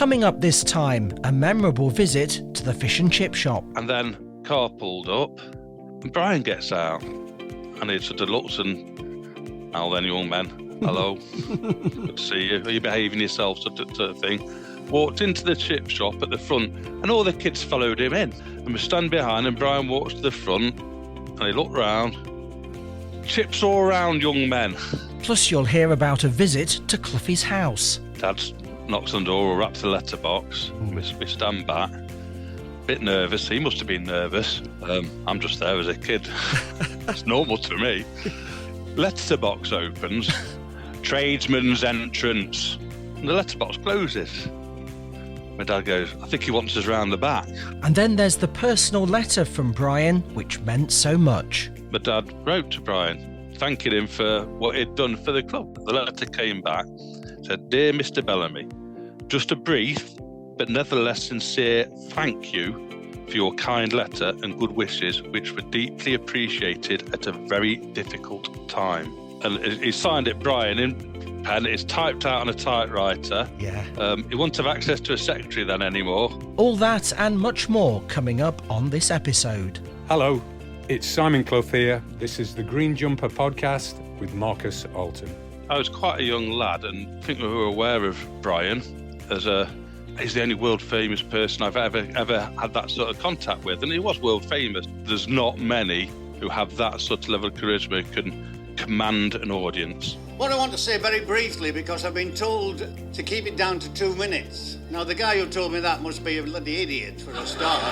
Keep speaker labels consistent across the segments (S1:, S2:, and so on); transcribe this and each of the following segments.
S1: Coming up this time, a memorable visit to the fish and chip shop.
S2: And then car pulled up and Brian gets out and he sort of looks and, "Now then, young men, hello, good to see you. Are you behaving yourself?" sort of thing. Walked into the chip shop at the front and all the kids followed him in. And we stand behind and Brian walks to the front and he looked round. Chips all round, young men.
S1: Plus you'll hear about a visit to Cloughie's house.
S2: Dad knocks on the door or raps the letterbox. We stand back. Bit nervous. He must have been nervous. I'm just there as a kid. It's normal to me. Letterbox opens. Tradesman's entrance. And the letterbox closes. My dad goes, "I think he wants us round the back."
S1: And then there's the personal letter from Brian, which meant so much.
S2: My dad wrote to Brian, thanking him for what he'd done for the club. The letter came back, said, "Dear Mr. Bellamy, just a brief but nevertheless sincere thank you for your kind letter and good wishes, which were deeply appreciated at a very difficult time." And he signed it, Brian, in pen. It's typed out on a typewriter.
S1: Yeah.
S2: He won't have access to a secretary then anymore.
S1: All that and much more coming up on this episode.
S3: Hello, it's Simon Clough here. This is the Green Jumper podcast with Marcus Alton.
S2: I was quite a young lad and I think we were aware of Brian as he's the only world famous person I've ever had that sort of contact with. And he was world famous. There's not many who have that sort of level of charisma who can command an audience.
S4: What I want to say very briefly, because I've been told to keep it down to 2 minutes. Now, the guy who told me that must be a bloody idiot for a start.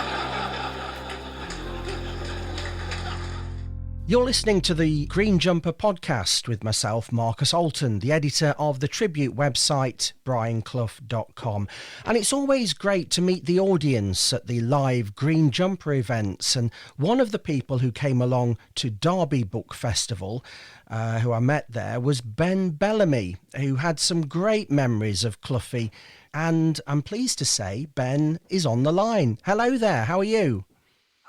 S1: You're listening to the Green Jumper podcast with myself, Marcus Alton, the editor of the tribute website, brianclough.com. And it's always great to meet the audience at the live Green Jumper events. And one of the people who came along to Derby Book Festival, who I met there, was Ben Bellamy, who had some great memories of Cloughie. And I'm pleased to say Ben is on the line. Hello there, how are you?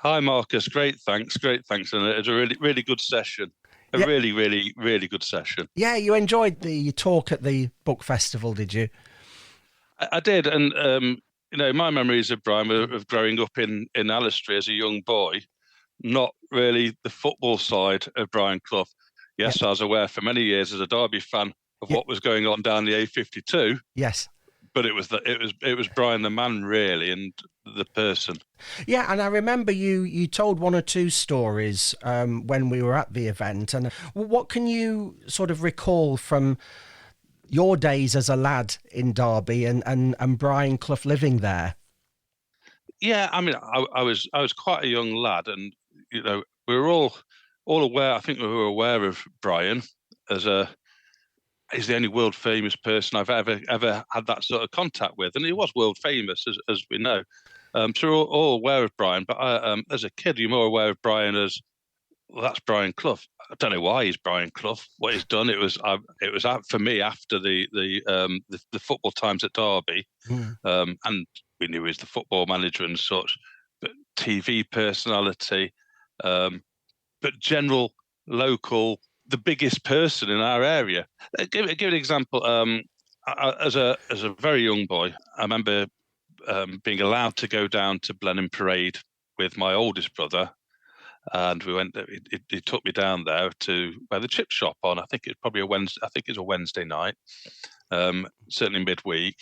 S2: Hi, Marcus. Great, thanks. And it was a really, really good session. Really, really, really good session.
S1: Yeah, you enjoyed the talk at the book festival, did you?
S2: I did. And, my memories of Brian were of growing up in Alistry as a young boy, not really the football side of Brian Clough. Yes, yeah. I was aware for many years as a Derby fan of what was going on down the A52.
S1: Yes.
S2: But it was Brian the man, really, and the person.
S1: Yeah, and I remember you told one or two stories when we were at the event. And what can you sort of recall from your days as a lad in Derby and Brian Clough living there?
S2: Yeah, I mean, I was quite a young lad, and we were all aware. I think we were aware of Brian as he's the only world famous person I've ever had that sort of contact with, and he was world famous, as we know. So we're all aware of Brian, but as a kid, you're more aware of Brian as, well, that's Brian Clough. I don't know why he's Brian Clough. What he's done, it was out for me after the football times at Derby, and we knew he was the football manager and such, but TV personality, but general local. The biggest person in our area. Give an example. As a very young boy, I remember being allowed to go down to Blenheim Parade with my oldest brother, and we went. He took me down there to where the chip shop on. I think it's probably a Wednesday. I think it's a Wednesday night, certainly midweek,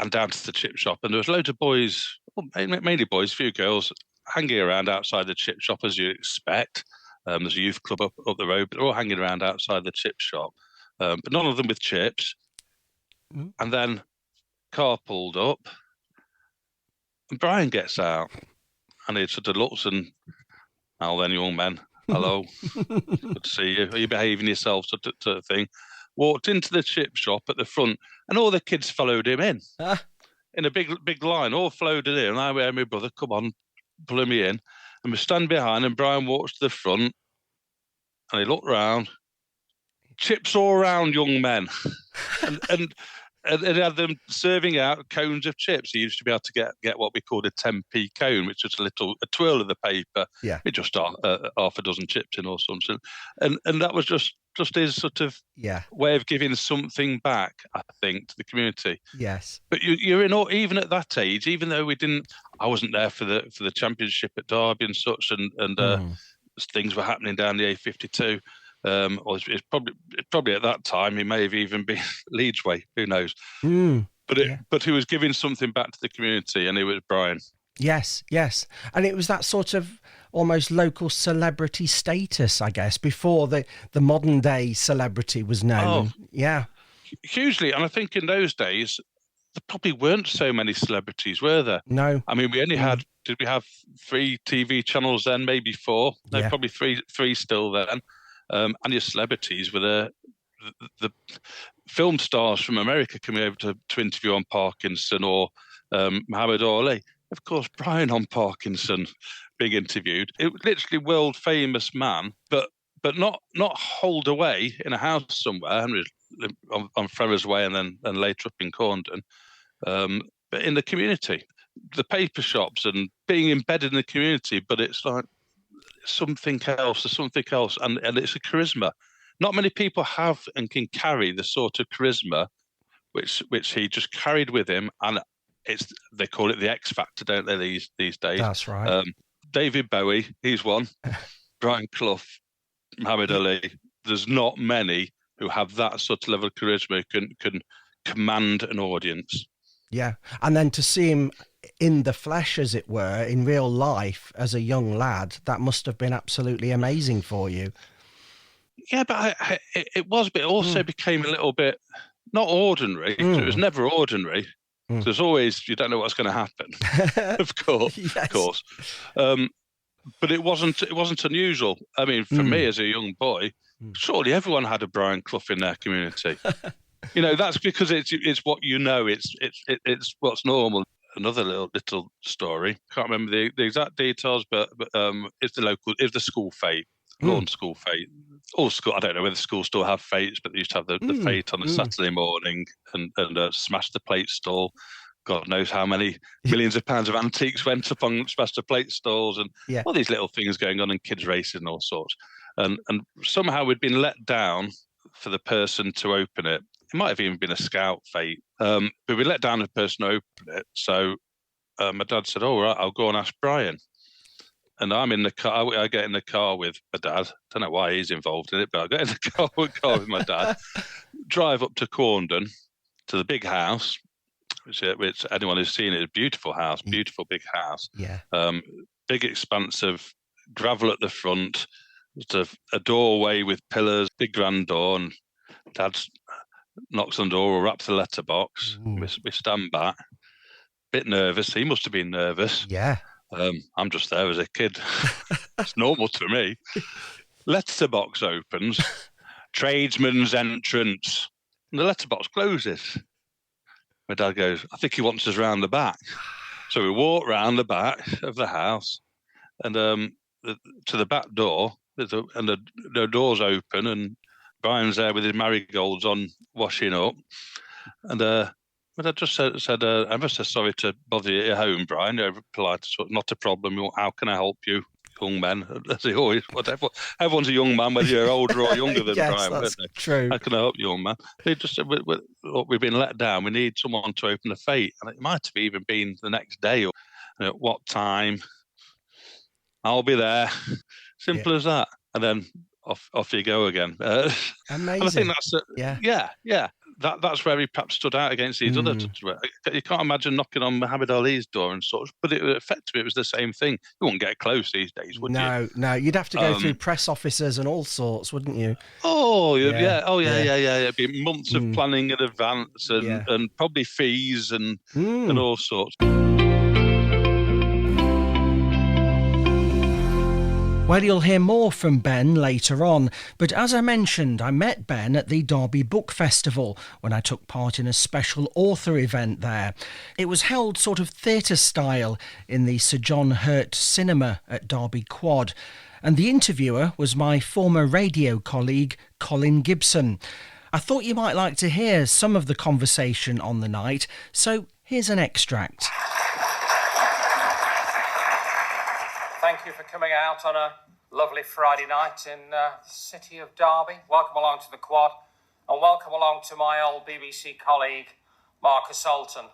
S2: and down to the chip shop. And there was loads of boys, mainly boys, a few girls, hanging around outside the chip shop as you expect. There's a youth club up the road, but they're all hanging around outside the chip shop, but none of them with chips. Mm. And then car pulled up, and Brian gets out, and he sort of looks and, "Now then, young men, hello, good to see you. Are you behaving yourself?" sort of thing. Walked into the chip shop at the front, and all the kids followed him in, in a big line, all flowed in. And I went, "My brother, come on, pull me in." And we stand behind, and Brian walks to the front, and he looked round. Chips all round, young men. and he had them serving out cones of chips. He used to be able to get what we called a 10p cone, which was a twirl of the paper.
S1: Yeah.
S2: It just half a dozen chips in or something. And that was just just his sort of way of giving something back, I think, to the community.
S1: Yes.
S2: But you're in all, even at that age, even though I wasn't there for the championship at Derby and such, and things were happening down the A52. Or it's probably at that time he may have even been Leeds way, who knows? But he was giving something back to the community, and it was Brian.
S1: Yes, and it was that sort of almost local celebrity status, I guess, before the modern day celebrity was known.
S2: Hugely, and I think in those days there probably weren't so many celebrities, were there?
S1: No.
S2: I mean, we only had, did we have 3 TV channels then, maybe 4? No, probably three still then. And your celebrities were the film stars from America coming over to interview on Parkinson, or Muhammad Ali. Of course, Brian on Parkinson being interviewed. It was literally world famous man, but not holed away in a house somewhere on Ferrers Way and then later up in Corndon, but in the community, the paper shops, and being embedded in the community. But it's like something else, and it's a charisma. Not many people have and can carry the sort of charisma which he just carried with him, and they call it the X Factor, don't they, these days?
S1: That's right.
S2: David Bowie, he's one. Brian Clough, Muhammad Ali. There's not many who have that sort of level of charisma, can command an audience.
S1: Yeah, and then to see him in the flesh, as it were, in real life as a young lad, that must have been absolutely amazing for you.
S2: Yeah, but it was, but it also became a little bit not ordinary. It was never ordinary. There's always, you don't know what's going to happen. Of course,
S1: yes.
S2: Of course. But it wasn't unusual. I mean, for me as a young boy, surely everyone had a Brian Clough in their community. That's because it's what you know. It's what's normal. Another little story. Can't remember the exact details, but it's the school fete, lawn school fete. All school. I don't know whether schools still have fetes, but they used to have the fete on a Saturday morning and smash the plate stall. God knows how many millions of pounds of antiques went up on smash the plate stalls, and all these little things going on, and kids racing and all sorts. And somehow we'd been let down for the person to open it. It might have even been a scout fete, but we let down the person to open it. So my dad said, "Oh, right, I'll go and ask Brian." And I'm in the car. I get in the car with my dad. Don't know why he's involved in it, but I get in the car with my dad. Drive up to Corndon, to the big house, which anyone who's seen it, a beautiful house, beautiful big house.
S1: Yeah.
S2: Big expanse of gravel at the front. There's a doorway with pillars, big grand door, and Dad knocks on the door, or raps the letterbox. We stand back, bit nervous. He must have been nervous.
S1: Yeah.
S2: I'm just there as a kid. It's normal to me. Letterbox opens, tradesman's entrance, and the letterbox closes. My dad goes, "I think he wants us round the back." So we walk round the back of the house, and to the back door, and the door's open, and Brian's there with his marigolds on, washing up, and but I just said, I'm ever so sorry to bother you at home, Brian. Polite, not a problem. How can I help you, young men? As he always, whatever. Everyone's a young man, whether you're older or younger than
S1: yes,
S2: Brian.
S1: That's true.
S2: How can I help you, young man? They just said, we've been let down. We need someone to open the fete. And it might have even been the next day, or what time? I'll be there. Simple as that. And then off you go again.
S1: Amazing.
S2: And I think that's yeah. That's where he perhaps stood out against these other. You can't imagine knocking on Muhammad Ali's door and such, but effectively it was the same thing. You wouldn't get close these days, would you?
S1: No, you'd have to go through press officers and all sorts, wouldn't you?
S2: It'd be months of planning in advance, and probably fees and all sorts.
S1: Well, you'll hear more from Ben later on, but as I mentioned, I met Ben at the Derby Book Festival when I took part in a special author event there. It was held sort of theatre style in the Sir John Hurt Cinema at Derby Quad, and the interviewer was my former radio colleague Colin Gibson. I thought you might like to hear some of the conversation on the night, so here's an extract.
S5: Thank you for coming out on a lovely Friday night in the city of Derby. Welcome along to the quad, and welcome along to my old BBC colleague, Marcus Alton.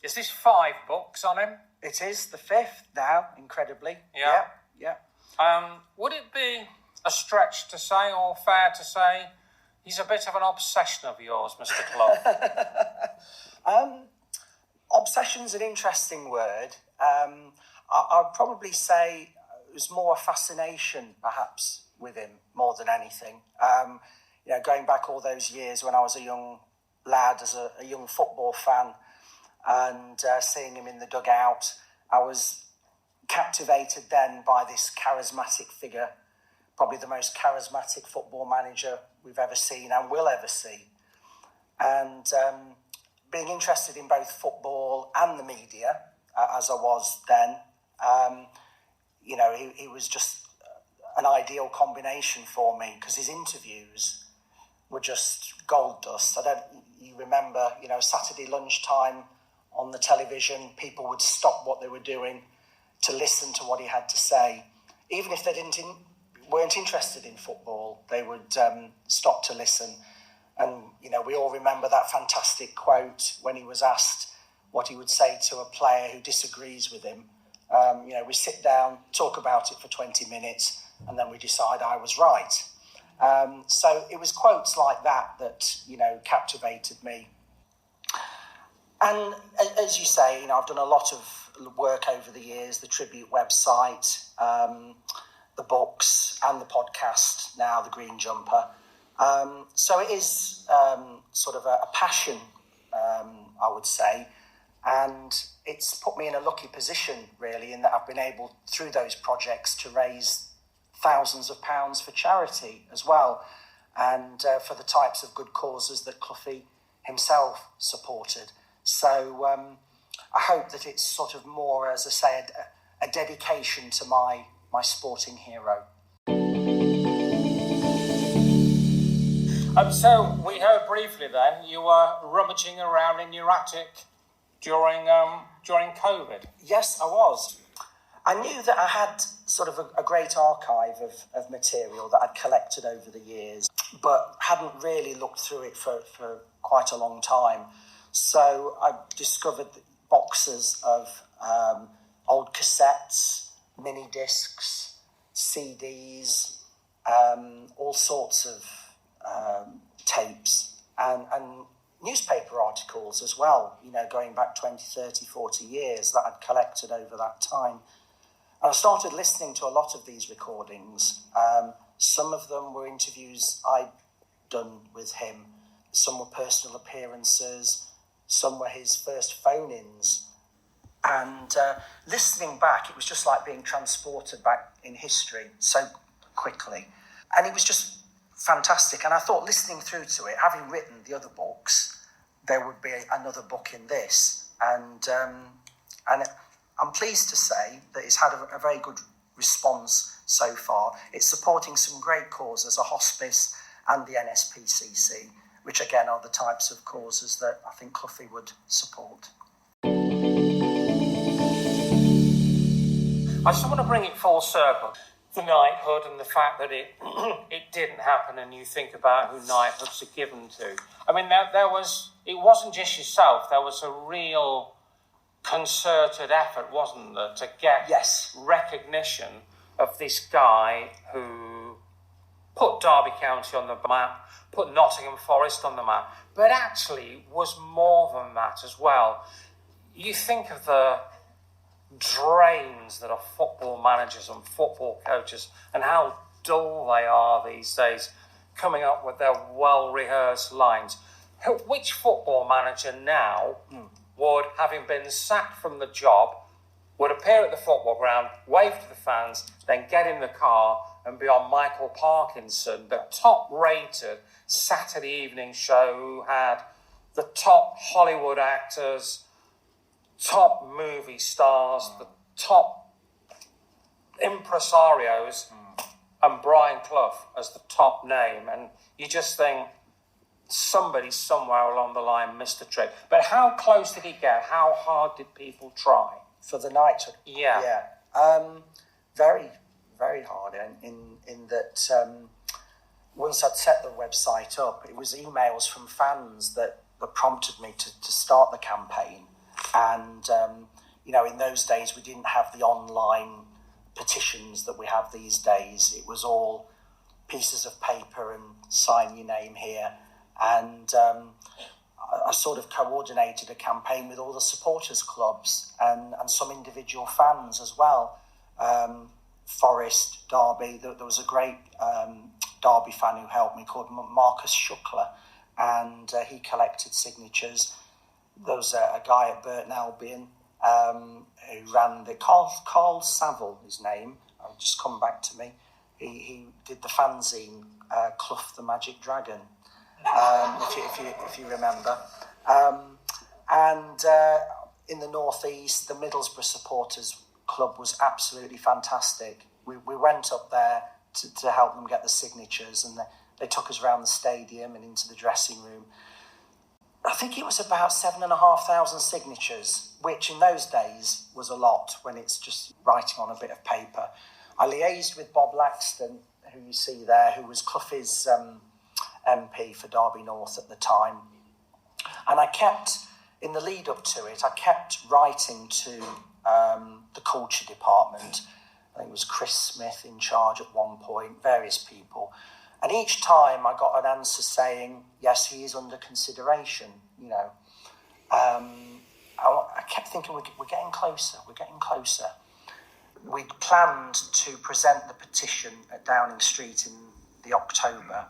S5: Is this 5 books on him?
S1: It is the 5th now, incredibly.
S5: Yeah.
S1: Yeah.
S5: Would it be a stretch to say, or fair to say, he's a bit of an obsession of yours, Mr. Clough?
S1: Obsession's an interesting word. I'd probably say it was more a fascination, perhaps, with him more than anything. Going back all those years when I was a young lad, as a young football fan, and seeing him in the dugout, I was captivated then by this charismatic figure, probably the most charismatic football manager we've ever seen and will ever see. And being interested in both football and the media, as I was then, he was just an ideal combination for me, because his interviews were just gold dust. You remember, Saturday lunchtime on the television, people would stop what they were doing to listen to what he had to say. Even if they weren't interested in football, they would stop to listen. And, we all remember that fantastic quote when he was asked what he would say to a player who disagrees with him. We sit down, talk about it for 20 minutes, and then we decide I was right. So it was quotes like that captivated me. And as you say, I've done a lot of work over the years, the Tribute website, the books and the podcast, now the Green Jumper. So it is sort of a passion, I would say, and it's put me in a lucky position, really, in that I've been able, through those projects, to raise thousands of pounds for charity as well, and for the types of good causes that Cloughie himself supported. So I hope that it's sort of more, as I say, a dedication to my sporting hero.
S5: So we heard briefly then you were rummaging around in your attic during COVID.
S1: Yes, I was. I knew that I had sort of a great archive of material that I'd collected over the years, but hadn't really looked through it for quite a long time. So I discovered boxes of old cassettes, mini discs, CDs, all sorts of tapes, and newspaper articles as well, going back 20, 30, 40 years that I'd collected over that time. And I started listening to a lot of these recordings. Some of them were interviews I'd done with him. Some were personal appearances. Some were his first phone-ins. And listening back, it was just like being transported back in history so quickly. And it was just fantastic. And I thought, listening through to it, having written the other books, there would be another book in this. And I'm pleased to say that it's had a very good response so far. It's supporting some great causes, a hospice and the NSPCC, which again are the types of causes that I think Cloughie would support.
S5: I just want to bring it full circle. The knighthood and the fact that it didn't happen, and you think about who knighthoods are given to. I mean, it wasn't just yourself. There was a real concerted effort, wasn't there, to get recognition of this guy who put Derby County on the map, put Nottingham Forest on the map, but actually was more than that as well. You think of the drains that are football managers and football coaches and how dull they are these days, coming up with their well-rehearsed lines. Which football manager now would, having been sacked from the job, would appear at the football ground, wave to the fans, then get in the car and be on Michael Parkinson, the top-rated Saturday evening show who had the top Hollywood actors, top movie stars, the top impresarios, and Brian Clough as the top name. And you just think, somebody somewhere along the line missed a trick. But how close did he get? How hard did people try?
S1: For the knighthood?
S5: Yeah.
S1: Very,
S6: very hard in that once I'd set the website up, it was emails from fans that prompted me to start the campaign. And, in those days, we didn't have the online petitions that we have these days. It was all pieces of paper and sign your name here. And I sort of coordinated a campaign with all the supporters clubs and some individual fans as well. Forest, Derby, there was a great Derby fan who helped me called Marcus and he collected signatures. There was a guy at Burton Albion who ran the Carl Saville, his name. I'll just come back to me. He did the fanzine Clough the Magic Dragon, if you remember. And in the northeast, the Middlesbrough Supporters Club was absolutely fantastic. We went up there to help them get the signatures, and they took us around the stadium and into the dressing room. I think it was about 7,500 signatures, which in those days was a lot when it's just writing on a bit of paper. I liaised with Bob Laxton, who you see there, who was Cloughie's MP for Derby North at the time. And I kept, in the lead up to it, I kept writing to the culture department. I think it was Chris Smith in charge at one point, various people. And each time I got an answer saying, yes, he is under consideration, I kept thinking, we're getting closer. We'd planned to present the petition at Downing Street in the October.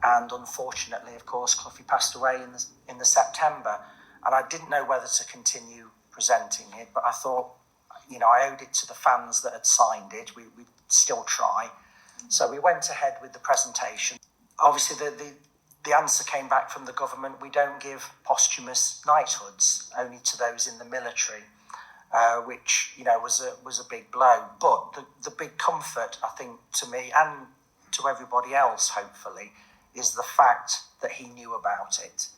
S6: And unfortunately, of course, Cloughie passed away in the September. And I didn't know whether to continue presenting it, but I thought, I owed it to the fans that had signed it. We'd still try. So we went ahead with the presentation. Obviously, the answer came back from the government. We don't give posthumous knighthoods, only to those in the military, which, was a big blow. But the big comfort, I think, to me and to everybody else, hopefully, is the fact that he knew about it.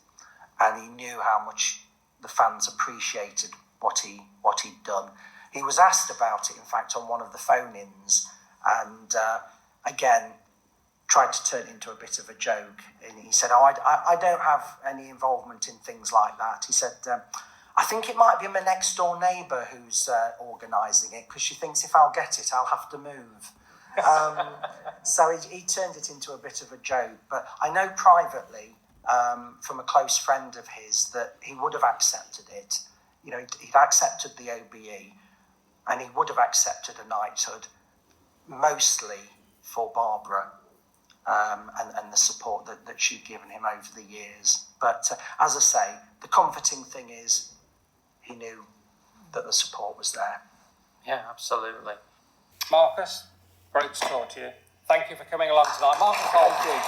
S6: And he knew how much the fans appreciated what he'd done. He was asked about it, in fact, on one of the phone-ins, and again, tried to turn it into a bit of a joke. And he said, I don't have any involvement in things like that. He said, I think it might be my next-door neighbour who's organising it, because she thinks if I'll get it, I'll have to move. So he turned it into a bit of a joke. But I know privately, from a close friend of his, that he would have accepted it. He'd accepted the OBE, and he would have accepted a knighthood, mostly for Barbara and the support that she'd given him over the years. But as I say, the comforting thing is he knew that the support was there.
S5: Yeah, absolutely. Marcus, great to talk to you. Thank you for coming along tonight. Marcus Alton.
S6: Thank you.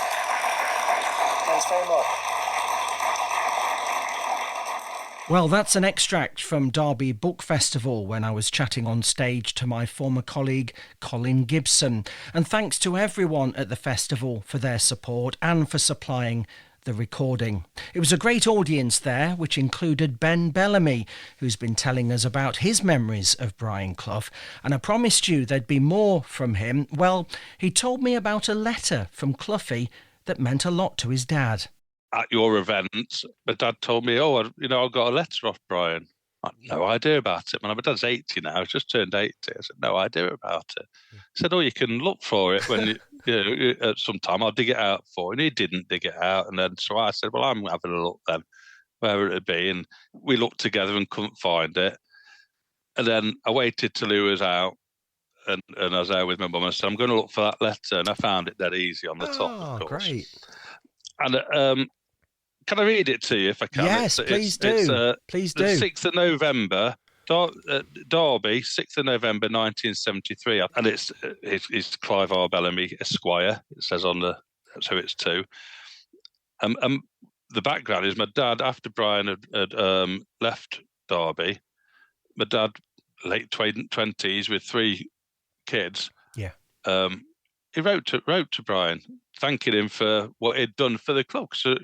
S6: Thanks very much.
S1: Well, that's an extract from Derby Book Festival when I was chatting on stage to my former colleague Colin Gibson. And thanks to everyone at the festival for their support and for supplying the recording. It was a great audience there, which included Ben Bellamy, who's been telling us about his memories of Brian Clough. And I promised you there'd be more from him. Well, he told me about a letter from Cloughie that meant a lot to his dad.
S2: At your event, my dad told me, I've got a letter off Brian. I had no idea about it. My dad's 80 now. He's just turned 80. I said, no idea about it. He said, you can look for it when at some time. I'll dig it out for you. And he didn't dig it out. And then so I said, well, I'm having a look then, where it'd be. And we looked together and couldn't find it. And then I waited till he was out. And I was there with my mum. I said, I'm going to look for that letter. And I found it dead easy on the top, of course.
S1: Great.
S2: And can I read it to you if I can?
S1: Yes, please do. Please do.
S2: The 6th of November, Derby, 6th of November 1973. And it's Clive R. Bellamy, Esquire. It says on that's who it's to. The background is my dad, after Brian had left Derby, my dad, late 20s with 3 kids.
S1: Yeah.
S2: He wrote to Brian, thanking him for what he'd done for the club. So,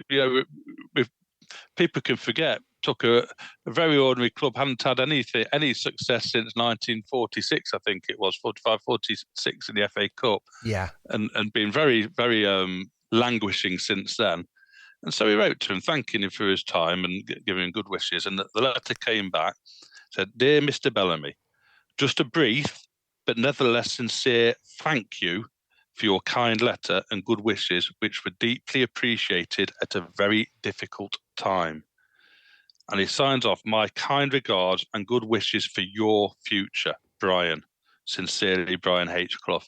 S2: people can forget took a very ordinary club, hadn't had any success since 1946, I think it was, 45, 46 in the FA Cup.
S1: Yeah.
S2: And been very, very languishing since then. And so he wrote to him, thanking him for his time and giving him good wishes. And the letter came back, said, "Dear Mr. Bellamy, just a brief but nevertheless sincere thank you for your kind letter and good wishes, which were deeply appreciated at a very difficult time." And he signs off, "My kind regards and good wishes for your future, Brian. Sincerely, Brian H. Clough."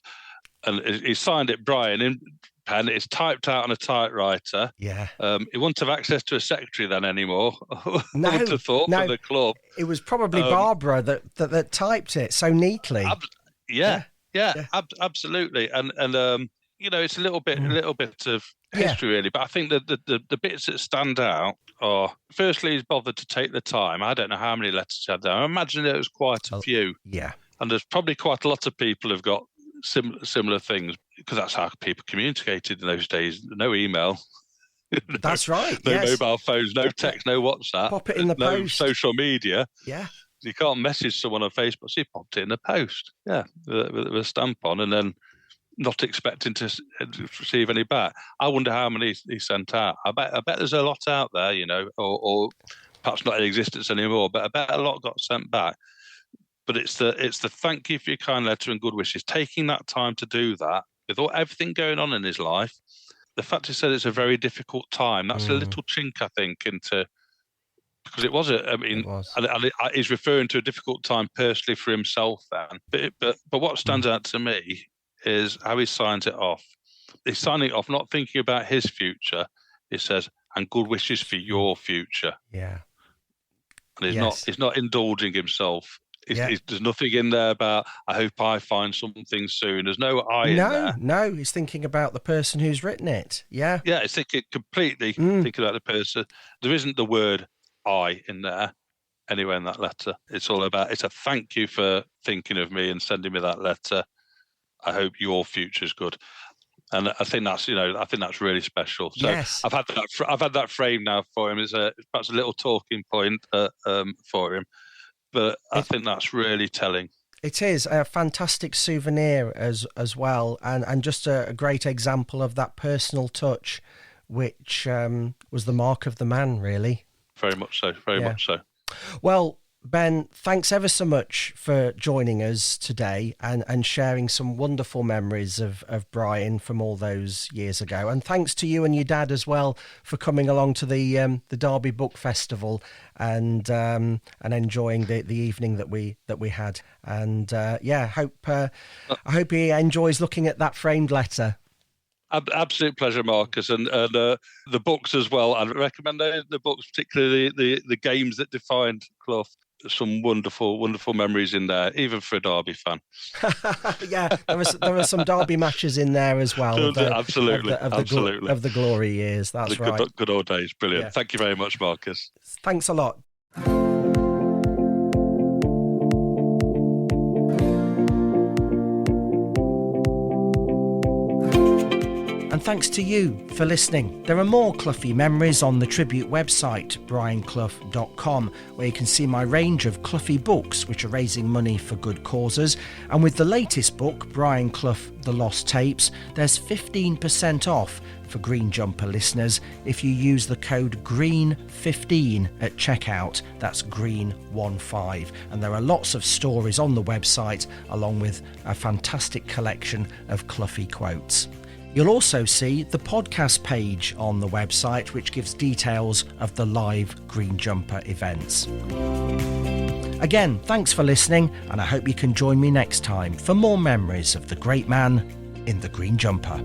S2: And he signed it, Brian, in pen. It's typed out on a typewriter.
S1: Yeah.
S2: He wouldn't have access to a secretary then anymore.
S1: No,
S2: I would have thought, for the club.
S1: It was probably Barbara that typed it so neatly.
S2: Absolutely. And it's a little bit of history really, but I think that the bits that stand out are, firstly, he's bothered to take the time. I don't know how many letters he had there. I imagine there was quite a few.
S1: Yeah.
S2: And there's probably quite a lot of people who've got similar things, because that's how people communicated in those days. No email.
S1: That's right.
S2: No
S1: yes.
S2: mobile phones, no text, no WhatsApp.
S1: Pop it in the
S2: no
S1: post.
S2: Social media.
S1: Yeah.
S2: You can't message someone on Facebook, so you popped it in the post. Yeah, with a stamp on, and then not expecting to receive any back. I wonder how many he sent out. I bet there's a lot out there, or perhaps not in existence anymore, but I bet a lot got sent back. But it's the thank you for your kind letter and good wishes. Taking that time to do that with everything going on in his life. The fact he said it's a very difficult time. That's a little chink, I think, into, because it was. And he's referring to a difficult time personally for himself then. But what stands out to me is how he signs it off. He's signing it off, not thinking about his future. He says, "And good wishes for your future."
S1: Yeah.
S2: And he's not indulging himself. There's nothing in there about, "I hope I find something soon." There's no I in there.
S1: No, he's thinking about the person who's written it. Yeah.
S2: Yeah, it's completely thinking about the person. There isn't the word I in there anywhere in that letter. It's all about, it's a thank you for thinking of me and sending me that letter. I hope your future's good. And I think that's really special. So
S1: yes.
S2: I've had that frame now for him. It's perhaps a little talking point for him. But I think that's really telling.
S1: It is a fantastic souvenir as well, and just a great example of that personal touch, which was the mark of the man, really.
S2: Very much so, very much so.
S1: Well, Ben, thanks ever so much for joining us today and sharing some wonderful memories of Brian from all those years ago. And thanks to you and your dad as well for coming along to the Derby Book Festival and enjoying the evening that we had. And I hope he enjoys looking at that framed letter.
S2: Absolute pleasure, Marcus, and the books as well. I'd recommend the books, particularly the games that defined Clough. Some wonderful, wonderful memories in there, even for a Derby fan.
S1: Yeah, there were some Derby matches in there as well.
S2: Absolutely.
S1: Of the glory years. That's right.
S2: Good old days. Brilliant. Yeah. Thank you very much, Marcus.
S1: Thanks a lot. And thanks to you for listening. There are more Cloughie memories on the Tribute website, brianclough.com, where you can see my range of Cloughie books, which are raising money for good causes. And with the latest book, Brian Clough, The Lost Tapes, there's 15% off for Green Jumper listeners if you use the code GREEN15 at checkout. That's GREEN15. And there are lots of stories on the website, along with a fantastic collection of Cloughie quotes. You'll also see the podcast page on the website, which gives details of the live Green Jumper events. Again, thanks for listening, and I hope you can join me next time for more memories of the great man in the Green Jumper.